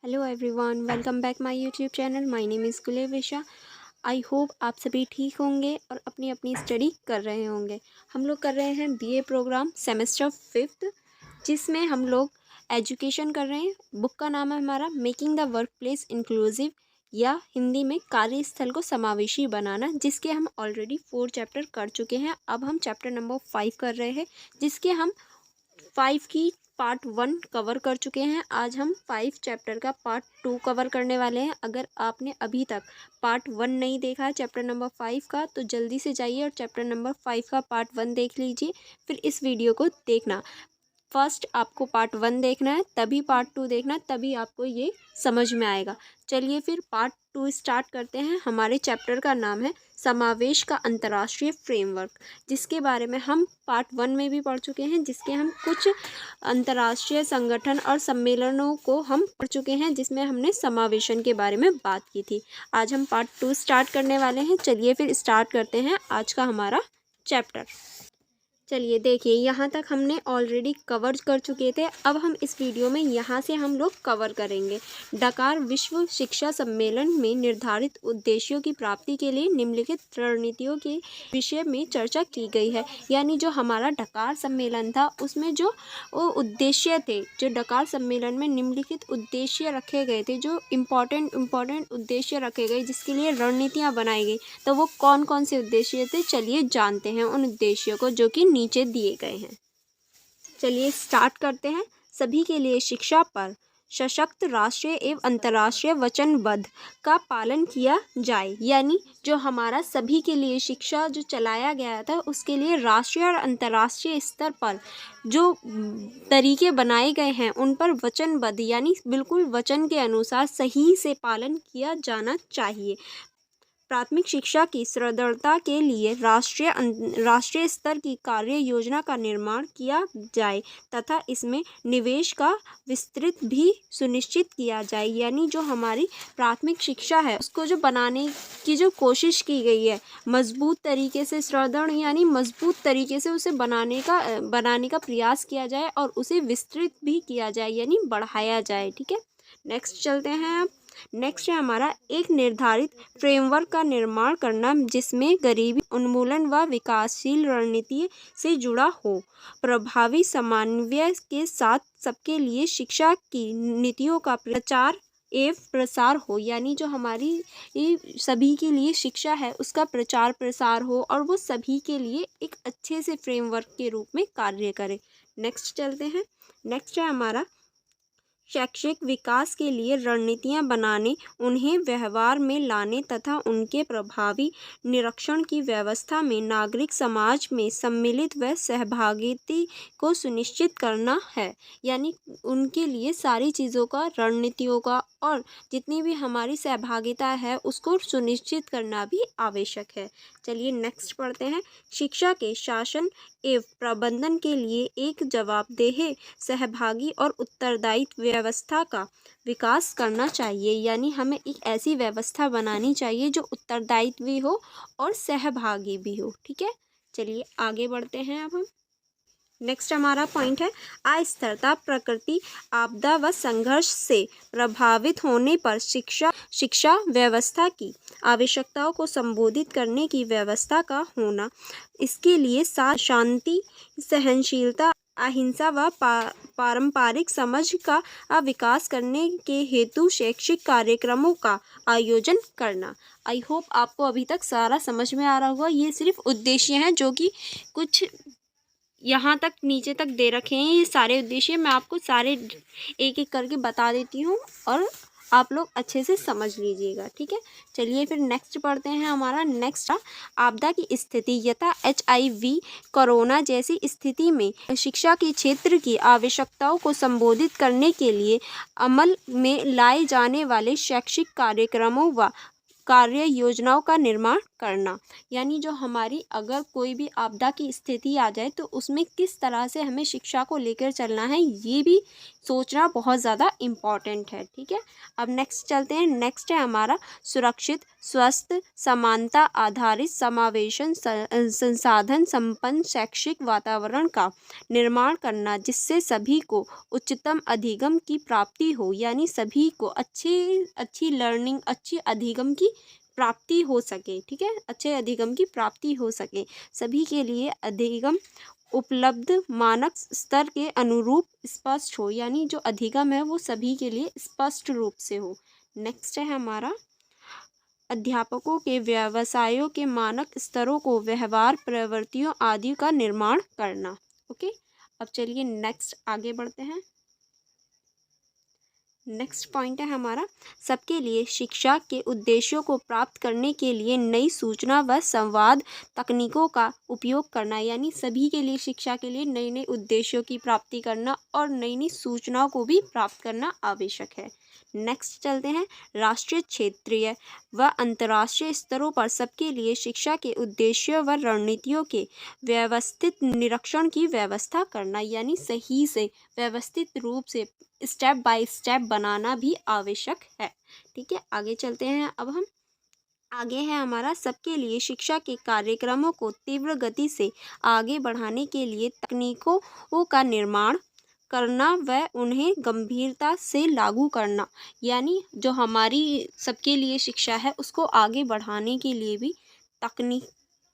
Hello everyone, welcome back my YouTube channel. My name is Gulevisha. I hope आप सभी ठीक होंगे और अपनी अपनी स्टडी कर रहे होंगे। हम लोग कर रहे हैं बीए प्रोग्राम सेमेस्टर 5th, जिसमें हम लोग एजुकेशन कर रहे हैं। बुक का नाम है हमारा making the work place inclusive, या हिंदी में कार्यस्थल को समावेशी बनाना, जिसके हम ऑलरेडी 4 चैप्टर कर चुके हैं। अब हम चैप्टर नंबर 5 कर रहे हैं, जिसके हम 5 की पार्ट 1 कवर कर चुके हैं। आज हम 5 चैप्टर का पार्ट 2 कवर करने वाले हैं। अगर आपने अभी तक पार्ट 1 नहीं देखा है चैप्टर नंबर 5 का, तो जल्दी से जाइए और चैप्टर नंबर 5 का पार्ट 1 देख लीजिए, फिर इस वीडियो को देखना। फर्स्ट आपको पार्ट 1 देखना है, तभी पार्ट 2 देखना, तभी आपको ये समझ में आएगा। चलिए फिर पार्ट 2 स्टार्ट करते हैं। हमारे चैप्टर का नाम है समावेश का अंतर्राष्ट्रीय फ्रेमवर्क, जिसके बारे में हम पार्ट 1 में भी पढ़ चुके हैं, जिसके हम कुछ अंतर्राष्ट्रीय संगठन और सम्मेलनों को हम पढ़ चुके हैं, जिसमें हमने समावेशन के बारे में बात की थी। आज हम पार्ट 2 स्टार्ट करने वाले हैं। चलिए फिर स्टार्ट करते हैं आज का हमारा चैप्टर। चलिए देखिए, यहाँ तक हमने ऑलरेडी कवर कर चुके थे। अब हम इस वीडियो में यहाँ से हम लोग कवर करेंगे। डकार विश्व शिक्षा सम्मेलन में निर्धारित उद्देश्यों की प्राप्ति के लिए निम्नलिखित रणनीतियों के विषय में चर्चा की गई है। यानी जो हमारा डकार सम्मेलन था, उसमें जो उद्देश्य थे, जो डकार सम्मेलन में निम्नलिखित उद्देश्य रखे गए थे, जो इम्पोर्टेंट उद्देश्य रखे गए, जिसके लिए रणनीतियाँ बनाई गई, तो वो कौन कौन से उद्देश्य थे, चलिए जानते हैं उन उद्देश्यों को, जो कि नीचे दिए गए हैं। चलिए स्टार्ट करते हैं। सभी के लिए शिक्षा पर सशक्त राष्ट्रीय एवं अंतर्राष्ट्रीय वचनबद्ध का पालन किया जाए। यानी जो हमारा सभी के लिए शिक्षा जो चलाया गया था, उसके लिए राष्ट्रीय और अंतर्राष्ट्रीय स्तर पर जो तरीके बनाए गए हैं, उन पर वचनबद्ध यानी बिल्कुल वचन के अनुसार सही से पालन किया जाना चाहिए। प्राथमिक शिक्षा की सुदृढ़ता के लिए राष्ट्रीय स्तर की कार्य योजना का निर्माण किया जाए तथा इसमें निवेश का विस्तृत भी सुनिश्चित किया जाए। यानी जो हमारी प्राथमिक शिक्षा है, उसको जो बनाने की जो कोशिश की गई है, मजबूत तरीके से, सुदृढ़ यानी मजबूत तरीके से उसे बनाने का प्रयास किया जाए और उसे विस्तृत भी किया जाए, यानी बढ़ाया जाए। ठीक है, नेक्स्ट चलते हैं। नेक्स्ट है हमारा एक निर्धारित फ्रेमवर्क का निर्माण करना, जिसमें गरीबी उन्मूलन व विकासशील रणनीति से जुड़ा हो, प्रभावी समन्वय के साथ सबके लिए शिक्षा की नीतियों का प्रचार एवं प्रसार हो। यानी जो हमारी सभी के लिए शिक्षा है, उसका प्रचार प्रसार हो और वो सभी के लिए एक अच्छे से फ्रेमवर्क के रूप में कार्य करे। नेक्स्ट चलते हैं। नेक्स्ट है हमारा शैक्षिक विकास के लिए रणनीतियाँ बनाने, उन्हें व्यवहार में लाने तथा उनके प्रभावी निरीक्षण की व्यवस्था में नागरिक समाज में सम्मिलित व सहभागिता को सुनिश्चित करना है। यानी उनके लिए सारी चीज़ों का, रणनीतियों का और जितनी भी हमारी सहभागिता है, उसको सुनिश्चित करना भी आवश्यक है। चलिए नेक्स्ट पढ़ते हैं। शिक्षा के शासन एवं प्रबंधन के लिए एक जवाबदेह, सहभागी और उत्तरदायी व्यवस्था का विकास करना चाहिए। यानी हमें एक ऐसी व्यवस्था बनानी चाहिए जो उत्तरदायी भी हो और सहभागी भी हो। ठीक है, चलिए आगे बढ़ते हैं। अब हम नेक्स्ट हमारा पॉइंट है अस्थिरता, प्रकृति आपदा व संघर्ष से प्रभावित होने पर शिक्षा व्यवस्था की आवश्यकताओं को संबोधित करने की व्यवस्था का होना। इसके लिए शांति, सहनशीलता, अहिंसा व पारंपरिक समझ का विकास करने के हेतु शैक्षिक कार्यक्रमों का आयोजन करना। आई होप आपको अभी तक सारा समझ में आ रहा होगा। ये सिर्फ उद्देश्य हैं जो कि कुछ यहाँ तक नीचे तक दे रखे हैं। ये सारे उद्देश्य मैं आपको सारे एक एक करके बता देती हूँ और आप लोग अच्छे से समझ लीजिएगा। ठीक है, चलिए फिर नेक्स्ट पढ़ते हैं। हमारा नेक्स्ट आपदा की स्थिति, यथा HIV, कोरोना जैसी स्थिति में शिक्षा के क्षेत्र की आवश्यकताओं को संबोधित करने के लिए अमल में लाए जाने वाले शैक्षिक कार्यक्रमों व कार्य योजनाओं का निर्माण करना, यानी जो हमारी अगर कोई भी आपदा की स्थिति आ जाए तो उसमें किस तरह से हमें शिक्षा को लेकर चलना है, ये भी सोचना बहुत ज़्यादा इम्पॉर्टेंट है। ठीक है, अब नेक्स्ट चलते हैं। नेक्स्ट है हमारा सुरक्षित, स्वस्थ, समानता आधारित, समावेशन, संसाधन संपन्न शैक्षिक वातावरण का निर्माण करना, जिससे सभी को उच्चतम अधिगम की प्राप्ति हो, यानी सभी को अच्छी अच्छी लर्निंग, अच्छी अधिगम की प्राप्ति हो सके। ठीक है, अच्छे अधिगम की प्राप्ति हो सके, सभी के लिए अधिगम उपलब्ध मानक स्तर के अनुरूप स्पष्ट हो, यानी जो अधिगम है वो सभी के लिए स्पष्ट रूप से हो। नेक्स्ट है हमारा अध्यापकों के व्यवसायों के मानक स्तरों को व्यवहार प्रवृत्तियों आदि का निर्माण करना। ओके, अब चलिए नेक्स्ट आगे बढ़ते हैं। नेक्स्ट पॉइंट है हमारा सबके लिए शिक्षा के उद्देश्यों को प्राप्त करने के लिए नई सूचना व संवाद तकनीकों का उपयोग करना, यानी सभी के लिए शिक्षा के लिए नए नए उद्देश्यों की प्राप्ति करना और नई नई सूचनाओं को भी प्राप्त करना आवश्यक है। नेक्स्ट चलते हैं राष्ट्रीय, क्षेत्रीय व अंतर्राष्ट्रीय स्तरों पर सबके लिए शिक्षा के उद्देश्यों व रणनीतियों के व्यवस्थित निरीक्षण की व्यवस्था करना, यानी सही से व्यवस्थित रूप से स्टेप बाय स्टेप बनाना भी आवश्यक है। ठीक है, आगे चलते हैं। अब हम आगे है हमारा सबके लिए शिक्षा के कार्यक्रमों को तीव्र गति से आगे बढ़ाने के लिए तकनीकों का निर्माण करना व उन्हें गंभीरता से लागू करना, यानी जो हमारी सबके लिए शिक्षा है उसको आगे बढ़ाने के लिए भी तकनीक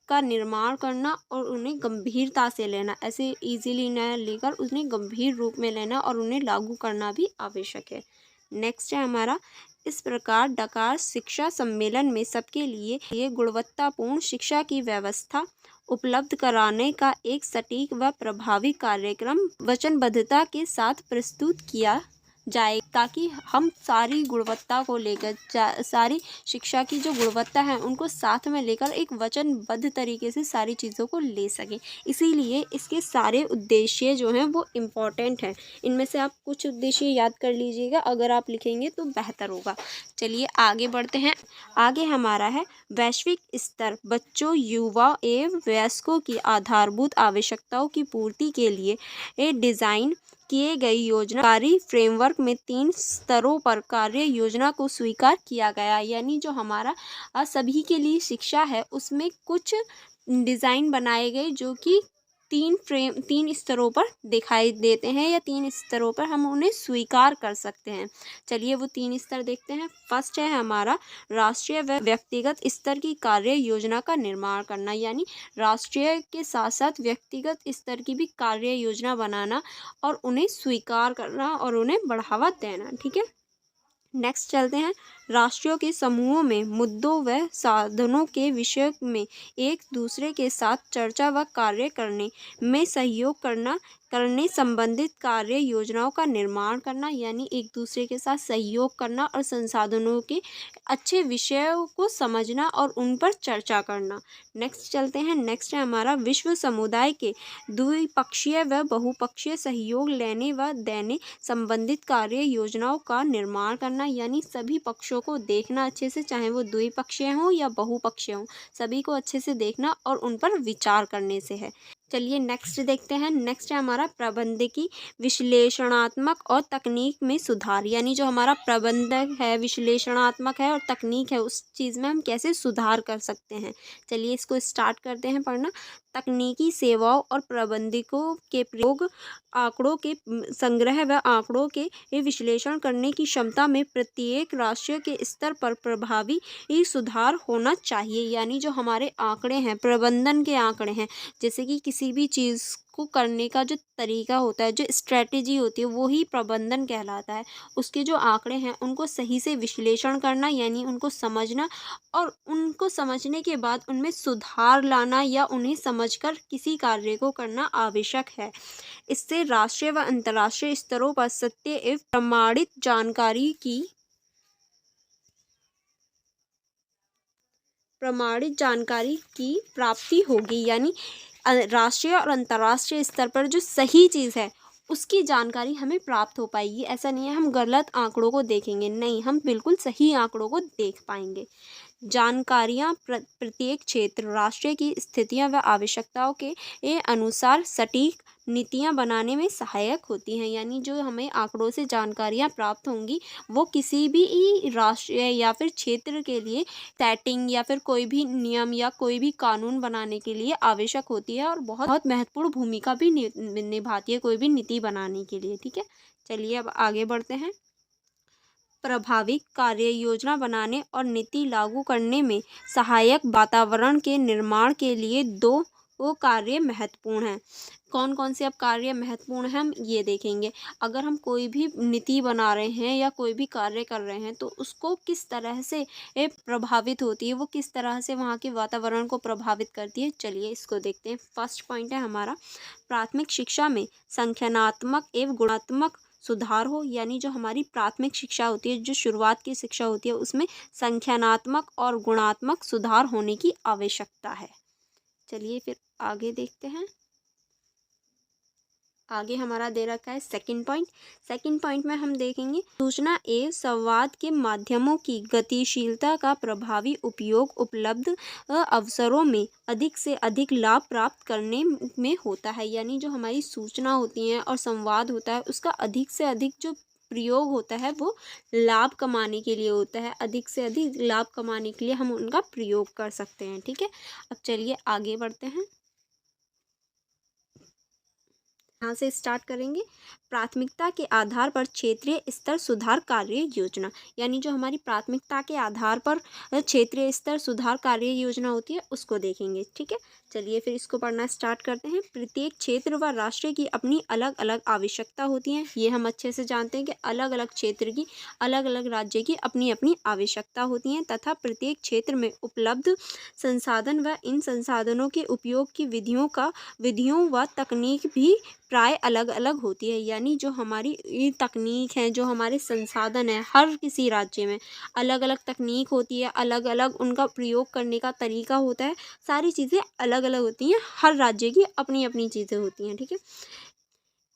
का निर्माण करना और उन्हें गंभीरता से लेना, ऐसे इजीली न लेकर उन्हें गंभीर रूप में लेना और उन्हें लागू करना भी आवश्यक है। नेक्स्ट है हमारा इस प्रकार डकार शिक्षा सम्मेलन में सबके लिए गुणवत्तापूर्ण शिक्षा की व्यवस्था उपलब्ध कराने का एक सटीक व प्रभावी कार्यक्रम वचनबद्धता के साथ प्रस्तुत किया जाए, ताकि हम सारी गुणवत्ता को लेकर सारी शिक्षा की जो गुणवत्ता है उनको साथ में लेकर एक वचनबद्ध तरीके से सारी चीज़ों को ले सकें। इसीलिए इसके सारे उद्देश्य जो हैं वो इम्पॉर्टेंट हैं। इनमें से आप कुछ उद्देश्य याद कर लीजिएगा, अगर आप लिखेंगे तो बेहतर होगा। चलिए आगे बढ़ते हैं। आगे हमारा है वैश्विक स्तर बच्चों, युवा एवं वयस्कों की आधारभूत आवश्यकताओं की पूर्ति के लिए डिज़ाइन किए गई योजनाकारी फ्रेमवर्क में 3 स्तरों पर कार्य योजना को स्वीकार किया गया, यानी जो हमारा सभी के लिए शिक्षा है उसमें कुछ डिज़ाइन बनाए गए जो कि 3 स्तरों पर दिखाई देते हैं, या 3 स्तरों पर हम उन्हें स्वीकार कर सकते हैं। चलिए वो 3 स्तर देखते हैं। फर्स्ट है हमारा राष्ट्रीय व व्यक्तिगत स्तर की कार्य योजना का निर्माण करना, यानी राष्ट्रीय के साथ साथ व्यक्तिगत स्तर की भी कार्य योजना बनाना और उन्हें स्वीकार करना और उन्हें बढ़ावा देना। ठीक है, नेक्स्ट चलते हैं राष्ट्रों के समूहों में मुद्दों व साधनों के विषय में एक दूसरे के साथ चर्चा व कार्य करने में सहयोग करने संबंधित कार्य योजनाओं का निर्माण करना, यानी एक दूसरे के साथ सहयोग करना और संसाधनों के अच्छे विषयों को समझना और उन पर चर्चा करना। नेक्स्ट चलते हैं। नेक्स्ट है हमारा विश्व समुदाय के द्विपक्षीय व बहुपक्षीय सहयोग लेने व देने संबंधित कार्य योजनाओं का निर्माण करना, यानी सभी पक्षों को देखना अच्छे से, चाहे वो द्विपक्षीय हों या बहुपक्षीय हों, सभी को अच्छे से देखना और उन पर विचार करने से है। चलिए नेक्स्ट देखते हैं। नेक्स्ट है हमारा प्रबंधकी, विश्लेषणात्मक और तकनीक में सुधार, यानी जो हमारा प्रबंधक है, विश्लेषणात्मक है और तकनीक है, उस चीज़ में हम कैसे सुधार कर सकते हैं। चलिए इसको स्टार्ट करते हैं पढ़ना। तकनीकी सेवाओं और प्रबंधकों के प्रयोग, आंकड़ों के संग्रह व आंकड़ों के विश्लेषण करने की क्षमता में प्रत्येक राष्ट्र के स्तर पर प्रभावी सुधार होना चाहिए, यानी जो हमारे आंकड़े हैं, प्रबंधन के आंकड़े हैं, जैसे कि किसी भी चीज़ को करने का जो तरीका होता है, जो स्ट्रेटेजी होती है, वो ही प्रबंधन कहलाता है। उसके जो आंकड़े हैं उनको सही से विश्लेषण करना, यानी उनको समझना और उनको समझने के बाद उनमें सुधार लाना या उन्हें समझकर किसी कार्य को करना आवश्यक है। इससे राष्ट्रीय व अंतर्राष्ट्रीय स्तरों पर सत्य एवं प्रमाणित जानकारी की प्राप्ति होगी, यानी राष्ट्रीय और अंतर्राष्ट्रीय स्तर पर जो सही चीज़ है उसकी जानकारी हमें प्राप्त हो पाएगी। ऐसा नहीं है हम गलत आंकड़ों को देखेंगे, नहीं, हम बिल्कुल सही आंकड़ों को देख पाएंगे। जानकारियाँ प्रत्येक क्षेत्र राष्ट्र की स्थितियाँ व आवश्यकताओं के अनुसार सटीक नीतियाँ बनाने में सहायक होती हैं। यानी जो हमें आंकड़ों से जानकारियाँ प्राप्त होंगी वो किसी भी राष्ट्र या फिर क्षेत्र के लिए सेटिंग या फिर कोई भी नियम या कोई भी कानून बनाने के लिए आवश्यक होती है और बहुत महत्वपूर्ण भूमिका भी निभाती है कोई भी नीति बनाने के लिए। ठीक है, चलिए अब आगे बढ़ते हैं। प्रभावी कार्य योजना बनाने और नीति लागू करने में सहायक वातावरण के निर्माण के लिए दो कार्य महत्वपूर्ण हैं। कौन कौन से अब कार्य महत्वपूर्ण हैं हम ये देखेंगे। अगर हम कोई भी नीति बना रहे हैं या कोई भी कार्य कर रहे हैं तो उसको किस तरह से प्रभावित होती है, वो किस तरह से वहाँ के वातावरण को प्रभावित करती है, चलिए इसको देखते हैं। फर्स्ट पॉइंट है हमारा, प्राथमिक शिक्षा में संख्यानात्मक एवं गुणात्मक सुधार हो। यानी जो हमारी प्राथमिक शिक्षा होती है, जो शुरुआत की शिक्षा होती है, उसमें संख्यानात्मक और गुणात्मक सुधार होने की आवश्यकता है। चलिए फिर आगे देखते हैं। आगे हमारा दे रखा है सेकंड पॉइंट। सेकंड पॉइंट में हम देखेंगे सूचना एवं संवाद के माध्यमों की गतिशीलता का प्रभावी उपयोग उपलब्ध अवसरों में अधिक से अधिक लाभ प्राप्त करने में होता है। यानी जो हमारी सूचना होती है और संवाद होता है उसका अधिक से अधिक जो प्रयोग होता है वो लाभ कमाने के लिए होता है। अधिक से अधिक लाभ कमाने के लिए हम उनका प्रयोग कर सकते हैं। ठीक है, अब चलिए आगे बढ़ते हैं। यहाँ से स्टार्ट करेंगे। प्राथमिकता के आधार पर क्षेत्रीय स्तर सुधार कार्य योजना। यानी जो हमारी प्राथमिकता के आधार पर क्षेत्रीय स्तर सुधार कार्य योजना होती है उसको देखेंगे। ठीक है, चलिए फिर इसको पढ़ना स्टार्ट करते हैं। प्रत्येक क्षेत्र व राष्ट्र की अपनी अलग अलग आवश्यकता होती हैं। ये हम अच्छे से जानते हैं कि अलग अलग क्षेत्र की, अलग अलग राज्य की अपनी अपनी आवश्यकता होती हैं तथा प्रत्येक क्षेत्र में उपलब्ध संसाधन व इन संसाधनों के उपयोग की विधियों व तकनीक भी प्राय अलग अलग होती है। यानी जो हमारी ये तकनीक है, जो हमारे संसाधन है, हर किसी राज्य में अलग अलग तकनीक होती है, अलग अलग उनका प्रयोग करने का तरीका होता है। सारी चीज़ें अलग अलग होती हैं, हर राज्य की अपनी अपनी चीज़ें होती हैं। ठीक है,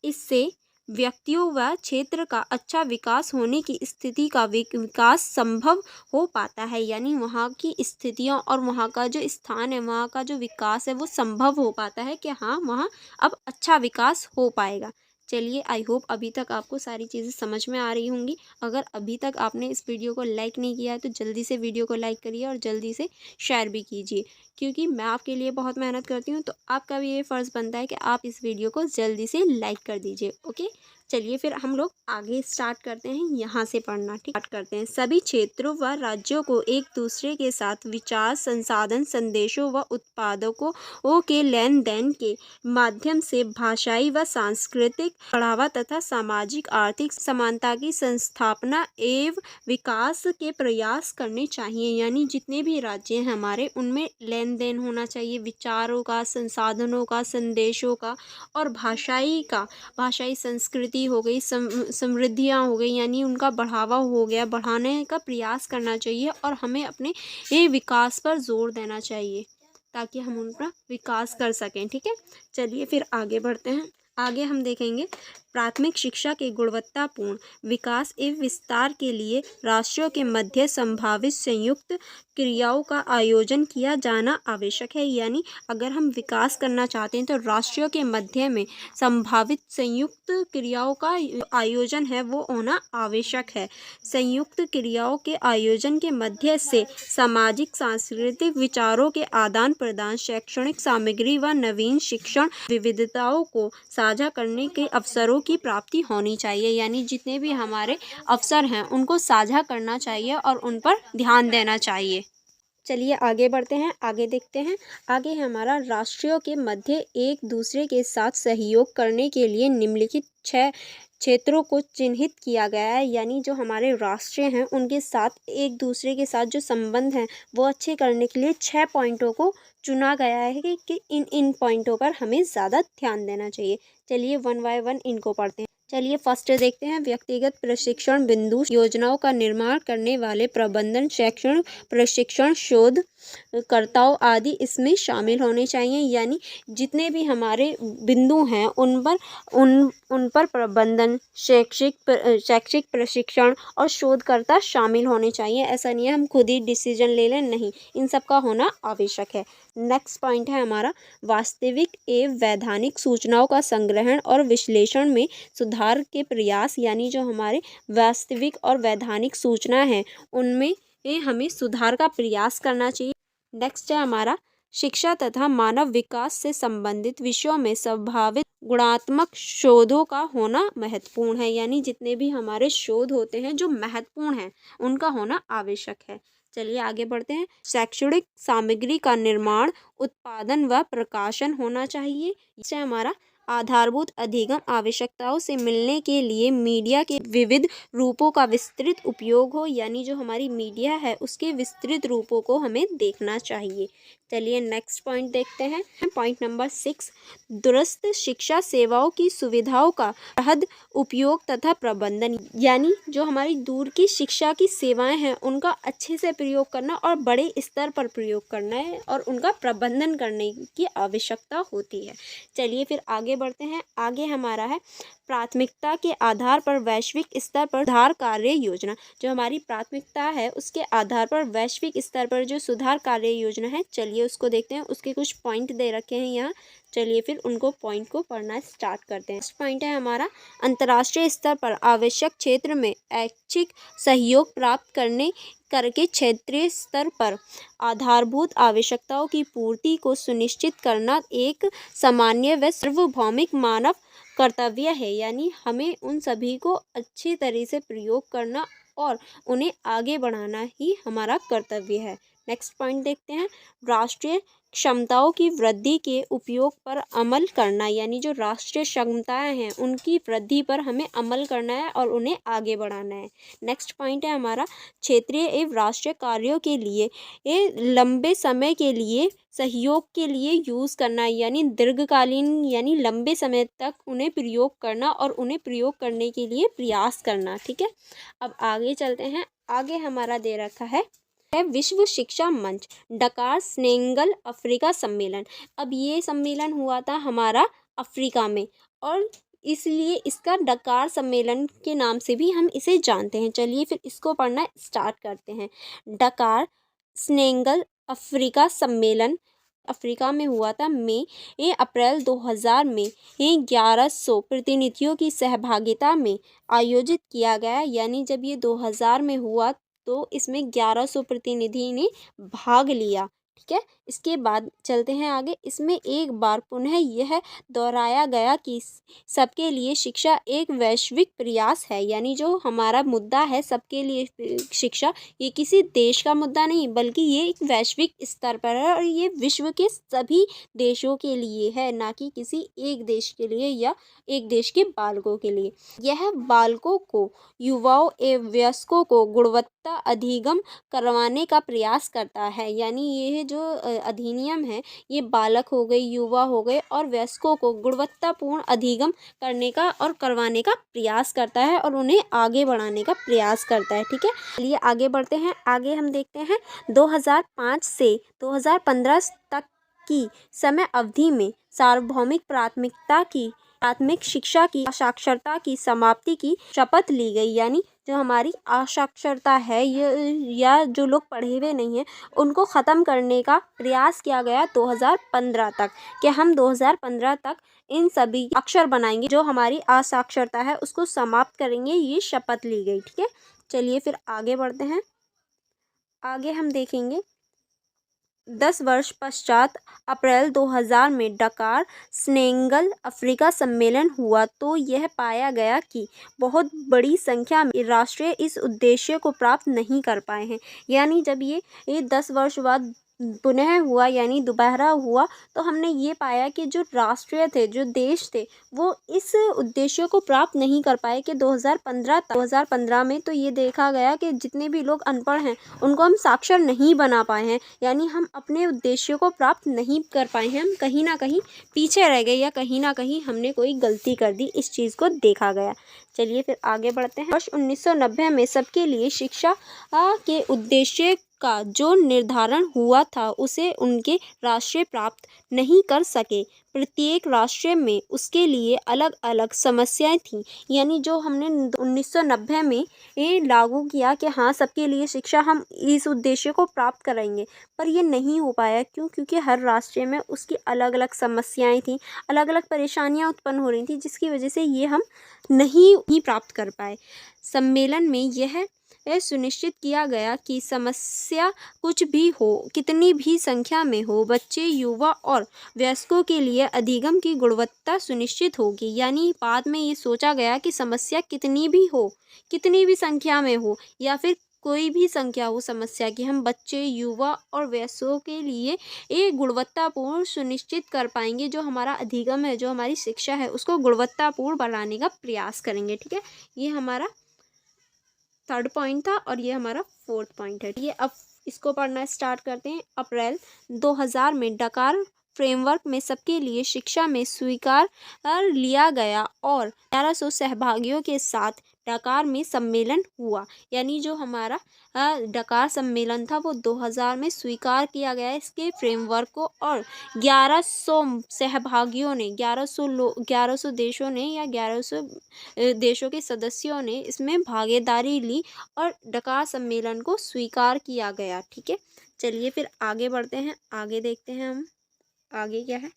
इससे व्यक्तियों व क्षेत्र का अच्छा विकास होने की स्थिति का विकास संभव हो पाता है। यानी वहाँ की स्थितियाँ और वहाँ का जो स्थान है, वहाँ का जो विकास है वो संभव हो पाता है कि हाँ वहाँ अब अच्छा विकास हो पाएगा। चलिए, आई होप अभी तक आपको सारी चीज़ें समझ में आ रही होंगी। अगर अभी तक आपने इस वीडियो को लाइक नहीं किया है तो जल्दी से वीडियो को लाइक करिए और जल्दी से शेयर भी कीजिए, क्योंकि मैं आपके लिए बहुत मेहनत करती हूँ तो आपका भी ये फ़र्ज़ बनता है कि आप इस वीडियो को जल्दी से लाइक कर दीजिए। ओके, चलिए फिर हम लोग आगे स्टार्ट करते हैं। यहाँ से पढ़ना स्टार्ट करते हैं। सभी क्षेत्रों व राज्यों को एक दूसरे के साथ विचार, संसाधन, संदेशों व उत्पादकों के लेन देन के माध्यम से भाषाई व सांस्कृतिक बढ़ावा तथा सामाजिक आर्थिक समानता की संस्थापना एवं विकास के प्रयास करने चाहिए। यानी जितने भी राज्य हैं हमारे, उनमें लेन देन होना चाहिए, विचारों का, संसाधनों का, संदेशों का और भाषाई संस्कृति हो गई, समृद्धियाँ हो गई, यानी उनका बढ़ावा हो गया, बढ़ाने का प्रयास करना चाहिए और हमें अपने ये विकास पर जोर देना चाहिए ताकि हम उनका विकास कर सकें। ठीक है, चलिए फिर आगे बढ़ते हैं। आगे हम देखेंगे प्राथमिक शिक्षा के गुणवत्तापूर्ण विकास एवं विस्तार के लिए राष्ट्रों के मध्य संभावित संयुक्त क्रियाओं का आयोजन किया जाना आवश्यक है। यानी अगर हम विकास करना चाहते हैं तो राष्ट्रों के मध्य में संभावित संयुक्त क्रियाओं का आयोजन है वो होना आवश्यक है। संयुक्त क्रियाओं के आयोजन के मध्य से सामाजिक सांस्कृतिक विचारों के आदान प्रदान, शैक्षणिक सामग्री व नवीन शिक्षण विविधताओं को साझा करने के अवसरों की प्राप्ति होनी चाहिए। यानी जितने भी हमारे अवसर हैं उनको साझा करना चाहिए और उन पर ध्यान देना चाहिए। चलिए आगे बढ़ते हैं। आगे देखते हैं। आगे हमारा राष्ट्रों के मध्य एक दूसरे के साथ सहयोग करने के लिए निम्नलिखित 6 क्षेत्रों को चिन्हित किया गया है। यानी जो हमारे राष्ट्र हैं उनके साथ एक दूसरे के साथ जो संबंध हैं वो अच्छे करने के लिए 6 पॉइंटों को चुना गया है कि इन पॉइंटों पर हमें ज़्यादा ध्यान देना चाहिए। चलिए वन बाय वन इनको पढ़ते हैं। चलिए फर्स्ट देखते हैं। व्यक्तिगत प्रशिक्षण बिंदु योजनाओं का निर्माण करने वाले प्रबंधन, शैक्षणिक प्रशिक्षण, शोध कर्ताओं आदि इसमें शामिल होने चाहिए, यानी जितने भी हमारे बिंदु हैं उन पर प्रबंधन, शैक्षिक प्रशिक्षण और शोधकर्ता शामिल होने चाहिए। ऐसा नहीं है हम खुद ही डिसीजन ले लें, नहीं, इन सब का होना आवश्यक है। नेक्स्ट पॉइंट है हमारा वास्तविक एवं वैधानिक सूचनाओं का संग्रहण और विश्लेषण में सुधार के प्रयास, यानी जो हमारे वास्तविक और वैधानिक सूचना है उनमें हमें सुधार का प्रयास करना चाहिए। नेक्स्ट है हमारा शिक्षा तथा मानव विकास से संबंधित विषयों में संभावित गुणात्मक शोधों का होना महत्वपूर्ण है, यानी जितने भी हमारे शोध होते हैं जो महत्वपूर्ण हैं उनका होना आवश्यक है। चलिए आगे बढ़ते हैं। शैक्षणिक सामग्री का निर्माण, उत्पादन व प्रकाशन होना चाहिए। इससे हमारा आधारभूत अधिगम आवश्यकताओं से मिलने के लिए मीडिया के विविध रूपों का विस्तृत उपयोग हो, यानी जो हमारी मीडिया है उसके विस्तृत रूपों को हमें देखना चाहिए। चलिए नेक्स्ट पॉइंट देखते हैं। पॉइंट नंबर 6, दूरस्थ शिक्षा सेवाओं की सुविधाओं का वृहद उपयोग तथा प्रबंधन, यानी जो हमारी दूर की शिक्षा की सेवाएं हैं उनका अच्छे से प्रयोग करना और बड़े स्तर पर प्रयोग करना है और उनका प्रबंधन करने की आवश्यकता होती है। चलिए फिर आगे बढ़ते हैं। आगे हमारा है प्राथमिकता के आधार पर वैश्विक स्तर पर सुधार कार्य योजना। जो हमारी प्राथमिकता है उसके आधार पर वैश्विक स्तर पर जो सुधार कार्य योजना है, चलिए उसको देखते हैं। उसके कुछ पॉइंट दे रखे हैं यहाँ, चलिए फिर उनको पॉइंट को पढ़ना स्टार्ट करते हैं। नेक्स्ट पॉइंट है हमारा अंतर्राष्ट्रीय स्तर पर आवश्यक क्षेत्र में ऐच्छिक सहयोग प्राप्त करके क्षेत्रीय स्तर पर आधारभूत आवश्यकताओं की पूर्ति को सुनिश्चित करना एक सामान्य व सार्वभौमिक मानव कर्तव्य है, यानी हमें उन सभी को अच्छी तरह से प्रयोग करना और उन्हें आगे बढ़ाना ही हमारा कर्तव्य है। नेक्स्ट पॉइंट देखते हैं। राष्ट्रीय क्षमताओं की वृद्धि के उपयोग पर अमल करना, यानी जो राष्ट्रीय क्षमताएं हैं उनकी वृद्धि पर हमें अमल करना है और उन्हें आगे बढ़ाना है। नेक्स्ट पॉइंट है हमारा क्षेत्रीय एवं राष्ट्रीय कार्यों के लिए लंबे समय के लिए सहयोग के लिए यूज़ करना, यानी दीर्घकालीन यानी लंबे समय तक उन्हें प्रयोग करना और उन्हें प्रयोग करने के लिए प्रयास करना। ठीक है, अब आगे चलते हैं। आगे हमारा दे रखा है विश्व शिक्षा मंच डकार सेनेगल अफ्रीका सम्मेलन। अब ये सम्मेलन हुआ था हमारा अफ्रीका में और इसलिए इसका डकार सम्मेलन के नाम से भी हम इसे जानते हैं। चलिए फिर इसको पढ़ना स्टार्ट करते हैं। डकार सेनेगल अफ्रीका सम्मेलन अफ्रीका में हुआ था अप्रैल 2000 में 1100 प्रतिनिधियों की सहभागिता में आयोजित किया गया, यानी जब ये 2000 में हुआ तो इसमें 1100 प्रतिनिधि ने भाग लिया। ठीक है, इसके बाद चलते हैं आगे। इसमें एक बार पुनः यह दोहराया गया कि सबके लिए शिक्षा एक वैश्विक प्रयास है, यानी जो हमारा मुद्दा है सबके लिए शिक्षा, ये किसी देश का मुद्दा नहीं बल्कि ये एक वैश्विक स्तर पर है और ये विश्व के सभी देशों के लिए है, ना कि किसी एक देश के लिए या एक देश के बालकों के लिए। यह बालकों को, युवाओं एवं वयस्कों को गुणवत्ता अधिगम करवाने का प्रयास करता है, यानी ये जो अधिनियम है ये बालक हो गए, युवा हो गए और वयस्कों को गुणवत्तापूर्ण अधिगम करने का और करवाने का प्रयास करता है और उन्हें आगे बढ़ाने का प्रयास करता है। ठीक है, चलिए आगे बढ़ते हैं। आगे हम देखते हैं 2005 से 2015 तक की समय अवधि में सार्वभौमिक प्राथमिक शिक्षा की साक्षरता की समाप्ति की शपथ ली गई, यानी जो हमारी असाक्षरता है या जो लोग पढ़े हुए नहीं हैं उनको ख़त्म करने का प्रयास किया गया 2015 तक, कि हम 2015 तक इन सभी अक्षर बनाएंगे, जो हमारी असाक्षरता है उसको समाप्त करेंगे, ये शपथ ली गई। ठीक है, चलिए फिर आगे बढ़ते हैं। आगे हम देखेंगे 10 वर्ष पश्चात अप्रैल 2000 में डकार सेनेगल अफ्रीका सम्मेलन हुआ तो यह पाया गया कि बहुत बड़ी संख्या में राष्ट्र इस उद्देश्य को प्राप्त नहीं कर पाए हैं, यानी जब ये 10 वर्ष बाद पुनः हुआ यानी दोबारा हुआ तो हमने ये पाया कि जो राष्ट्र थे, जो देश थे, वो इस उद्देश्य को प्राप्त नहीं कर पाए कि 2015 में तो ये देखा गया कि जितने भी लोग अनपढ़ हैं उनको हम साक्षर नहीं बना पाए हैं, यानी हम अपने उद्देश्य को प्राप्त नहीं कर पाए हैं, हम कहीं ना कहीं पीछे रह गए या कहीं ना कहीं हमने कोई गलती कर दी, इस चीज़ को देखा गया। चलिए फिर आगे बढ़ते हैं। वर्ष 1990 में सबके लिए शिक्षा के उद्देश्य का जो निर्धारण हुआ था उसे उनके राष्ट्र प्राप्त नहीं कर सके। प्रत्येक राष्ट्र में उसके लिए अलग अलग समस्याएं थीं। यानी जो हमने 1990 में ये लागू किया कि हाँ सबके लिए शिक्षा, हम इस उद्देश्य को प्राप्त कराएंगे, पर ये नहीं हो पाया। क्यों? क्योंकि हर राष्ट्र में उसकी अलग अलग समस्याएं थीं, अलग अलग परेशानियां उत्पन्न हो रही थी, जिसकी वजह से ये हम नहीं ही प्राप्त कर पाए। सम्मेलन में यह सुनिश्चित किया गया कि समस्या कुछ भी हो, कितनी भी संख्या में हो, बच्चे, युवा और वयस्कों के लिए अधिगम की गुणवत्ता सुनिश्चित होगी। यानी बाद में ये सोचा गया कि समस्या कितनी भी हो, कितनी भी संख्या में हो, या फिर कोई भी संख्या हो समस्या की, हम बच्चे, युवा और वयस्कों के लिए एक गुणवत्तापूर्ण सुनिश्चित कर पाएंगे। जो हमारा अधिगम है, जो हमारी शिक्षा है, उसको गुणवत्तापूर्ण बनाने का प्रयास करेंगे। ठीक है, ये हमारा थर्ड पॉइंट था और ये हमारा फोर्थ पॉइंट है। ये अब इसको पढ़ना स्टार्ट करते हैं। अप्रैल 2000 में डकार फ्रेमवर्क में सबके लिए शिक्षा में स्वीकार लिया गया और 1100 सहभागियों के साथ डकार में सम्मेलन हुआ। यानी जो हमारा डकार सम्मेलन था वो 2000 में स्वीकार किया गया इसके फ्रेमवर्क को, और 1100 सहभागियों ने, 1100 देशों ने या 1100 देशों के सदस्यों ने इसमें भागीदारी ली और डकार सम्मेलन को स्वीकार किया गया। ठीक है, चलिए फिर आगे बढ़ते हैं। आगे देखते हैं हम आगे क्या है।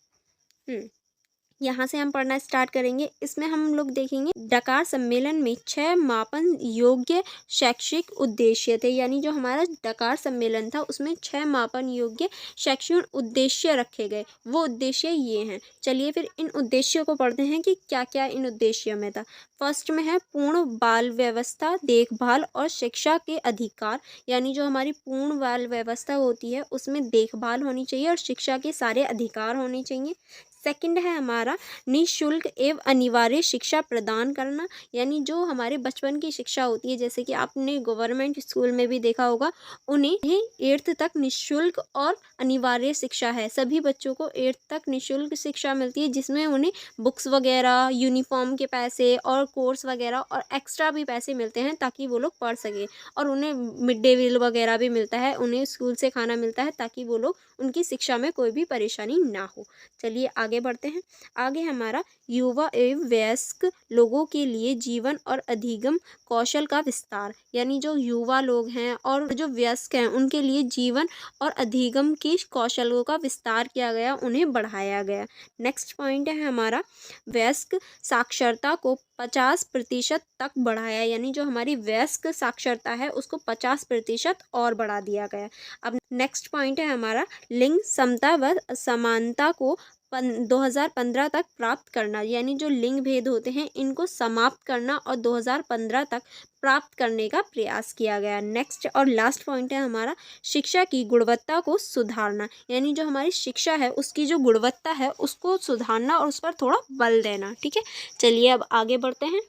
यहाँ से हम पढ़ना स्टार्ट करेंगे। इसमें हम लोग देखेंगे डकार सम्मेलन में 6 मापन योग्य शैक्षिक उद्देश्य थे। यानी जो हमारा डकार सम्मेलन था उसमें 6 मापन योग्य शैक्षिक उद्देश्य रखे गए। वो उद्देश्य ये हैं। चलिए फिर इन उद्देश्यों को पढ़ते हैं कि क्या क्या इन उद्देश्यों में था। फर्स्ट में है पूर्ण बाल व्यवस्था, देखभाल और शिक्षा के अधिकार। यानी जो हमारी पूर्ण बाल व्यवस्था होती है उसमें देखभाल होनी चाहिए और शिक्षा के सारे अधिकार होने चाहिए। सेकंड है हमारा निःशुल्क एवं अनिवार्य शिक्षा प्रदान करना। यानी जो हमारे बचपन की शिक्षा होती है, जैसे कि आपने गवर्नमेंट स्कूल में भी देखा होगा, उन्हें 8th तक निःशुल्क और अनिवार्य शिक्षा है। सभी बच्चों को 8th तक निःशुल्क शिक्षा मिलती है, जिसमें उन्हें बुक्स वगैरह, यूनिफॉर्म के पैसे और कोर्स वगैरह और एक्स्ट्रा भी पैसे मिलते हैं ताकि वो लोग पढ़ सकें। और उन्हें मिड डे मील वगैरह भी मिलता है, उन्हें स्कूल से खाना मिलता है ताकि वो लोग, उनकी शिक्षा में कोई भी परेशानी ना हो। चलिए आगे बढ़ते हैं। आगे हमारा युवा एवं वयस्क लोगों के लिए जीवन और अधिगम कौशल का विस्तार। यानी जो युवा लोग हैं और जो वयस्क हैं उनके लिए जीवन और अधिगम के कौशलों का विस्तार किया गया, उन्हें बढ़ाया गया। नेक्स्ट पॉइंट है हमारा वयस्क साक्षरता को 50% तक बढ़ाया। यानी जो हमारी वयस्क साक्षरता है उसको 50% और बढ़ा दिया गया। अब नेक्स्ट पॉइंट है हमारा लिंग समता व समानता को 2015 तक प्राप्त करना। यानी जो लिंग भेद होते हैं इनको समाप्त करना और 2015 तक प्राप्त करने का प्रयास किया गया। नेक्स्ट और लास्ट पॉइंट है हमारा शिक्षा की गुणवत्ता को सुधारना। यानी जो हमारी शिक्षा है उसकी जो गुणवत्ता है उसको सुधारना और उस पर थोड़ा बल देना। ठीक है, चलिए अब आगे बढ़ते हैं।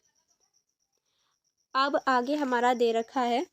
अब आगे हमारा दे रखा है,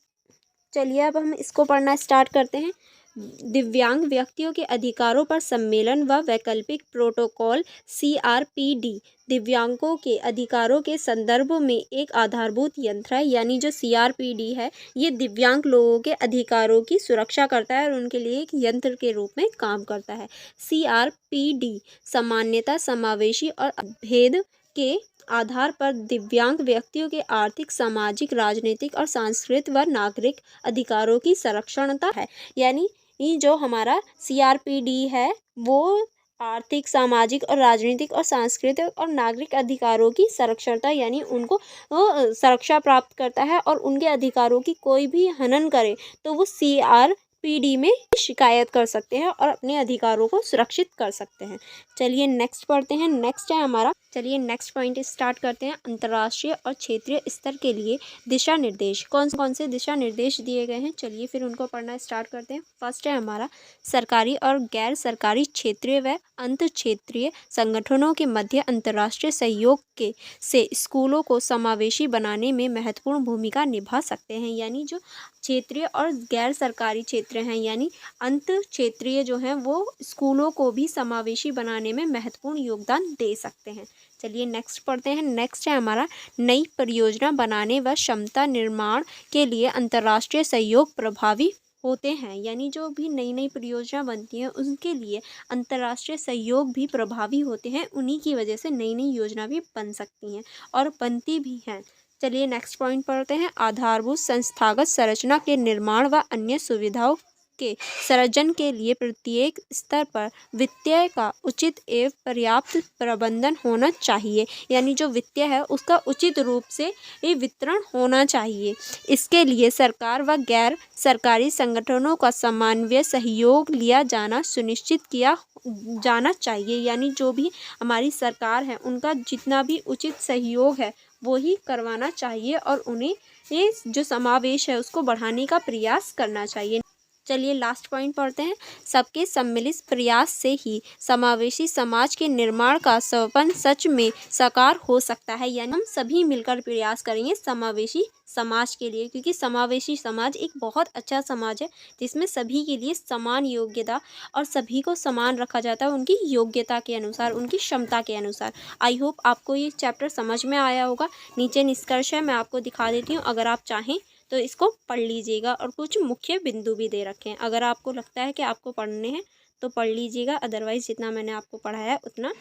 चलिए अब हम इसको पढ़ना स्टार्ट करते हैं। दिव्यांग व्यक्तियों के अधिकारों पर सम्मेलन व वैकल्पिक प्रोटोकॉल CRPD दिव्यांगों के अधिकारों के संदर्भ में एक आधारभूत यंत्र है। यानी जो CRPD है ये दिव्यांग लोगों के अधिकारों की सुरक्षा करता है और उनके लिए एक यंत्र के रूप में काम करता है। CRPD समानता, समावेशी और भेद के आधार पर दिव्यांग व्यक्तियों के आर्थिक, सामाजिक, राजनीतिक और सांस्कृतिक व नागरिक अधिकारों की संरक्षणता है। यानी ये जो हमारा CRPD है वो आर्थिक, सामाजिक और राजनीतिक और सांस्कृतिक और नागरिक अधिकारों की संरक्षणता, यानी उनको सुरक्षा प्राप्त करता है और उनके अधिकारों की कोई भी हनन करे तो वो CRPD में शिकायत कर सकते हैं और अपने अधिकारों को सुरक्षित कर सकते हैं। चलिए नेक्स्ट पढ़ते हैं। नेक्स्ट है हमारा, चलिए नेक्स्ट पॉइंट स्टार्ट करते हैं। अंतर्राष्ट्रीय और क्षेत्रीय स्तर के लिए दिशा निर्देश। कौन कौन से दिशा निर्देश दिए गए हैं, चलिए फिर उनको पढ़ना स्टार्ट करते हैं। फर्स्ट है हमारा सरकारी और गैर सरकारी क्षेत्रीय व अंतर क्षेत्रीय संगठनों के मध्य अंतर्राष्ट्रीय सहयोग के से स्कूलों को समावेशी बनाने में महत्वपूर्ण भूमिका निभा सकते हैं। यानी जो क्षेत्रीय और गैर सरकारी क्षेत्र हैं, यानी अंतर क्षेत्रीय जो हैं वो स्कूलों को भी समावेशी बनाने में महत्वपूर्ण योगदान दे सकते हैं। चलिए नेक्स्ट पढ़ते हैं। नेक्स्ट है हमारा नई परियोजना बनाने व क्षमता निर्माण के लिए अंतर्राष्ट्रीय सहयोग प्रभावी होते हैं, यानी जो भी नई नई परियोजना बनती हैं उनके लिए अंतर्राष्ट्रीय सहयोग भी प्रभावी होते हैं। उन्हीं की वजह से नई नई योजना भी बन सकती हैं और बनती भी हैं। चलिए नेक्स्ट पॉइंट पढ़ते हैं। आधारभूत संस्थागत संरचना के निर्माण व अन्य सुविधाओं के सृजन के लिए प्रत्येक स्तर पर वित्तीय का उचित एवं पर्याप्त प्रबंधन होना चाहिए, यानी जो वित्तीय है उसका उचित रूप से ये वितरण होना चाहिए। इसके लिए सरकार व गैर सरकारी संगठनों का समन्वय सहयोग लिया जाना सुनिश्चित किया जाना चाहिए, यानी जो भी हमारी सरकार है उनका जितना भी उचित सहयोग है वो ही करवाना चाहिए और उन्हें ये जो समावेश है उसको बढ़ाने का प्रयास करना चाहिए। चलिए लास्ट पॉइंट पढ़ते हैं। सबके सम्मिलित प्रयास से ही समावेशी समाज के निर्माण का सपन सच में साकार हो सकता है, यानी हम सभी मिलकर प्रयास करेंगे समावेशी समाज के लिए, क्योंकि समावेशी समाज एक बहुत अच्छा समाज है जिसमें सभी के लिए समान योग्यता और सभी को समान रखा जाता है उनकी योग्यता के अनुसार, उनकी क्षमता के अनुसार। आई होप आपको ये चैप्टर समझ में आया होगा। नीचे निष्कर्ष है, मैं आपको दिखा देती हूँ, अगर आप चाहें तो इसको पढ़ लीजिएगा और कुछ मुख्य बिंदु भी दे रखे हैं। अगर आपको लगता है कि आपको पढ़ने हैं तो पढ़ लीजिएगा, अदरवाइज़ जितना मैंने आपको पढ़ाया है उतना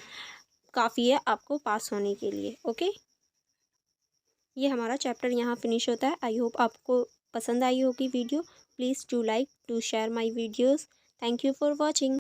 काफ़ी है आपको पास होने के लिए। ओके, ये हमारा चैप्टर यहाँ फिनिश होता है। आई होप आपको पसंद आई होगी video. Please do like, do share my videos. Thank you for watching.